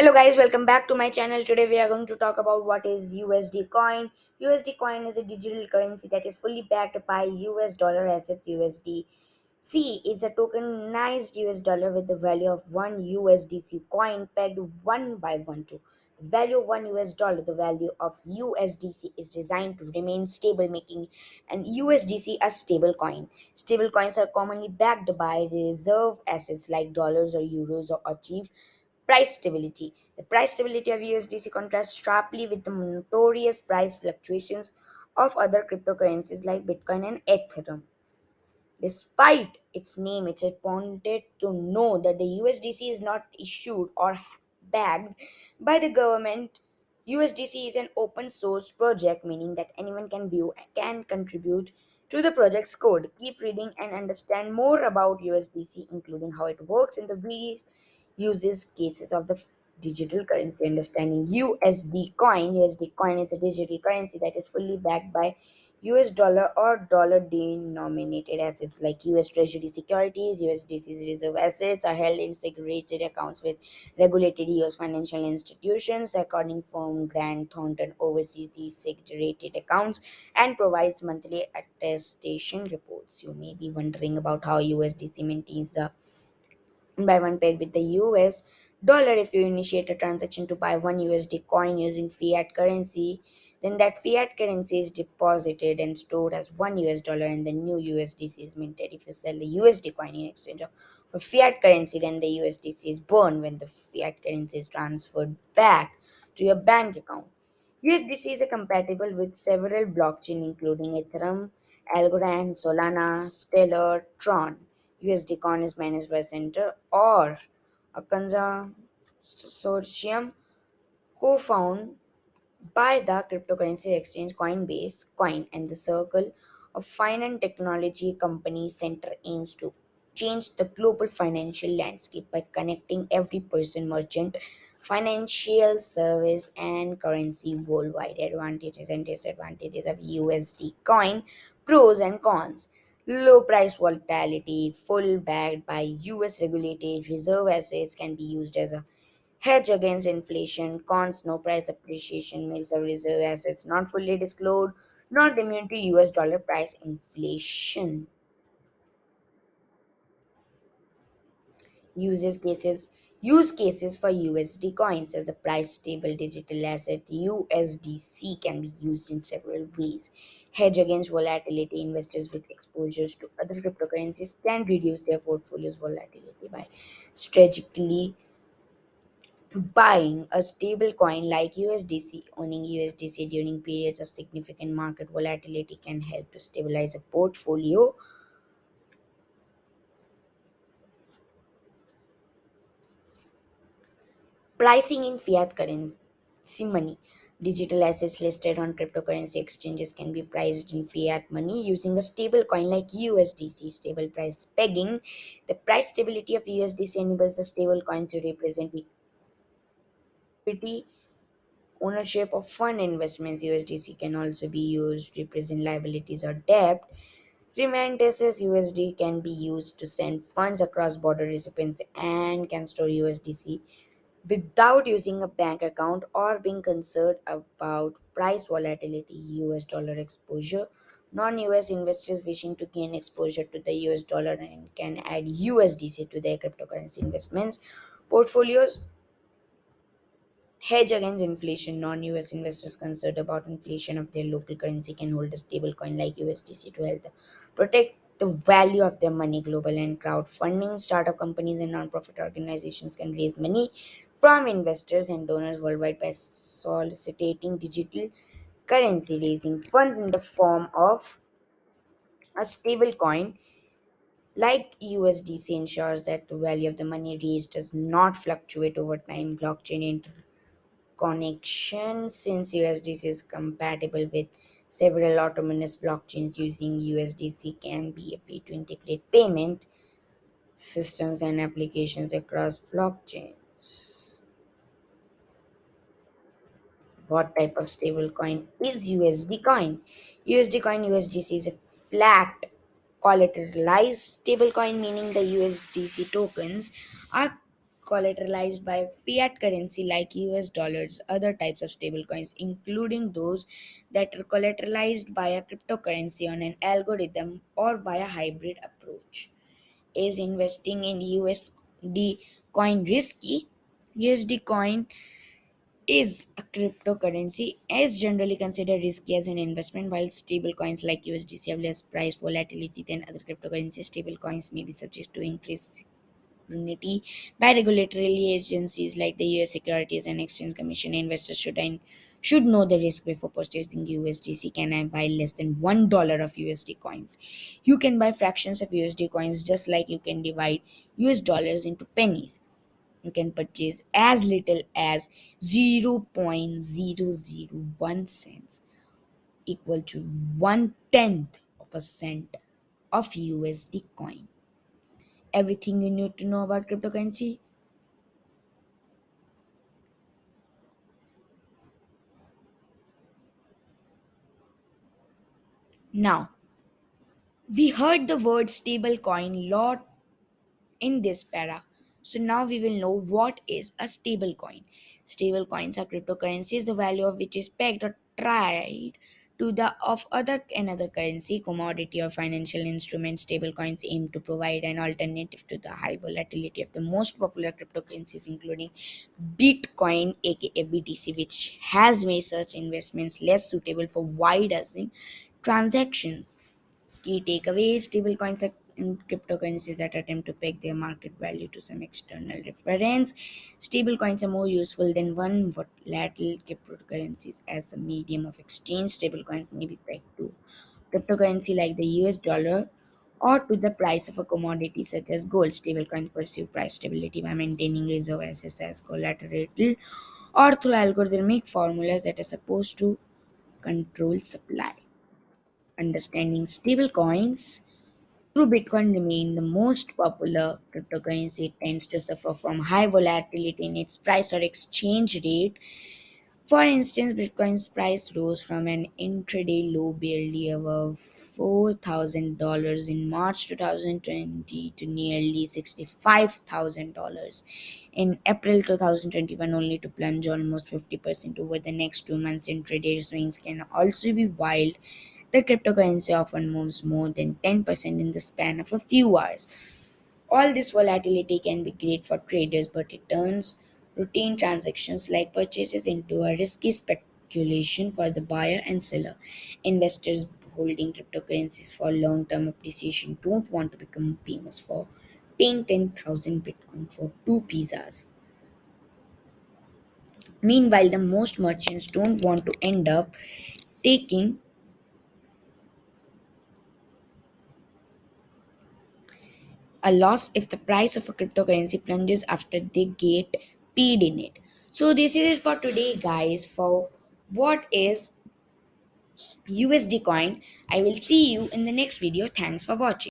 Hello guys, welcome back to my channel. Today we are going to talk about what is USD Coin. USD Coin is a digital currency that is fully backed by US dollar assets. USDC is a tokenized US dollar with the value of 1 USDC coin pegged 1 by 1 to the value of 1 US dollar. The value of USDC is designed to remain stable, making an USDC a stable coin. Stable coins are commonly backed by reserve assets like dollars or euros or achieve price stability. The price stability of USDC contrasts sharply with the notorious price fluctuations of other cryptocurrencies like Bitcoin and Ethereum. Despite its name, it's important to know that the USDC is not issued or backed by the government. USDC is an open source project, meaning that anyone can view and can contribute to the project's code. Keep reading and understand more about USDC, including how it works in the various uses cases of the digital currency. Understanding USD Coin. USD Coin is a digital currency that is fully backed by US dollar or dollar denominated assets like US Treasury securities. USDC's reserve assets are held in segregated accounts with regulated US financial institutions. According from Grant Thornton oversees these segregated accounts and provides monthly attestation reports. You may be wondering about how USDC maintains the buy one peg with the US dollar. If you initiate a transaction to buy one USD coin using fiat currency, then that fiat currency is deposited and stored as one US dollar and the new USDC is minted. If you sell a USD coin in exchange for fiat currency, then the USDC is burned when the fiat currency is transferred back to your bank account. USDC is compatible with several blockchain including Ethereum, Algorand, Solana, Stellar, Tron. USD Coin is managed by Center or a consortium co-founded by the cryptocurrency exchange Coinbase Coin and the Circle of Finance Technology company. Center aims to change the global financial landscape by connecting every person, merchant, financial service, and currency worldwide. Advantages and disadvantages of USD coin, pros and cons. Low price volatility, full backed by US regulated reserve assets, can be used as a hedge against inflation. Cons: no price appreciation, makes of reserve assets not fully disclosed, not immune to US dollar price inflation. Uses cases Use cases for USD coins as a price stable digital asset. USDC can be used in several ways. Hedge against volatility. Investors with exposures to other cryptocurrencies can reduce their portfolio's volatility by strategically buying a stable coin like USDC. Owning USDC during periods of significant market volatility can help to stabilize a portfolio. Pricing in fiat currency money. Digital assets listed on cryptocurrency exchanges can be priced in fiat money using a stable coin like USDC. Stable price pegging. The price stability of USDC enables the stable coin to represent equity ownership of fund investments. USDC can also be used to represent liabilities or debt. Remittances. USD can be used to send funds across border recipients and can store USDC without using a bank account or being concerned about price volatility. US dollar exposure. Non US investors wishing to gain exposure to the US dollar and can add USDC to their cryptocurrency investments portfolios. Hedge against inflation. Non US investors concerned about inflation of their local currency can hold a stable coin like USDC to help them protect the value of their money. Global and crowdfunding. Startup companies and non-profit organizations can raise money from investors and donors worldwide by soliciting digital currency. Raising funds in the form of a stable coin like USDC ensures that the value of the money raised does not fluctuate over time. Blockchain connection. Since USDC is compatible with several autonomous blockchains, using USDC can be a way to integrate payment systems and applications across blockchains. What type of stablecoin is USD coin? USD coin USDC is a flat collateralized stablecoin, meaning the USDC tokens are collateralized by fiat currency like US dollars, other types of stablecoins, including those that are collateralized by a cryptocurrency on an algorithm or by a hybrid approach. Is investing in USD coin risky? USD coin is a cryptocurrency is generally considered risky as an investment, while stable coins like USDC have less price volatility than other cryptocurrencies. Stable coins may be subject to increased scrutiny by regulatory agencies like the US Securities and Exchange Commission. Investors should know the risk before purchasing USDC. Can I buy less than $1 of USD coins? You can buy fractions of USD coins just like you can divide US dollars into pennies. You can purchase as little as 0.001 cents, equal to 1/10 of a cent of USD coin. Everything you need to know about cryptocurrency. Now, we heard the word stable coin lot in this para. So now we will know what is a stable coin. Stable coins are cryptocurrencies, the value of which is pegged or tied to the of other another currency, commodity, or financial instrument. Stable coins aim to provide an alternative to the high volatility of the most popular cryptocurrencies, including Bitcoin, aka BTC, which has made such investments less suitable for wide transactions. Key takeaways: stablecoins are cryptocurrencies that attempt to peg their market value to some external reference. Stablecoins are more useful than one volatile cryptocurrencies as a medium of exchange. Stablecoins may be pegged to cryptocurrency like the US dollar or to the price of a commodity such as gold. Stablecoins pursue price stability by maintaining reserve assets as collateral or through algorithmic formulas that are supposed to control supply. Understanding stablecoins. True Bitcoin remains the most popular cryptocurrency. It tends to suffer from high volatility in its price or exchange rate. For instance, Bitcoin's price rose from an intraday low barely above $4,000 in March 2020 to nearly $65,000 in April 2021, only to plunge almost 50% over the next 2 months. Intraday swings can also be wild. The cryptocurrency often moves more than 10% in the span of a few hours. All this volatility can be great for traders, but it turns routine transactions like purchases into a risky speculation for the buyer and seller. Investors holding cryptocurrencies for long term appreciation don't want to become famous for paying 10,000 Bitcoin for two pizzas. Meanwhile, the most merchants don't want to end up taking a loss if the price of a cryptocurrency plunges after they get paid in it. So this is it for today, guys, for what is USD coin. I will see you in the next video. Thanks for watching.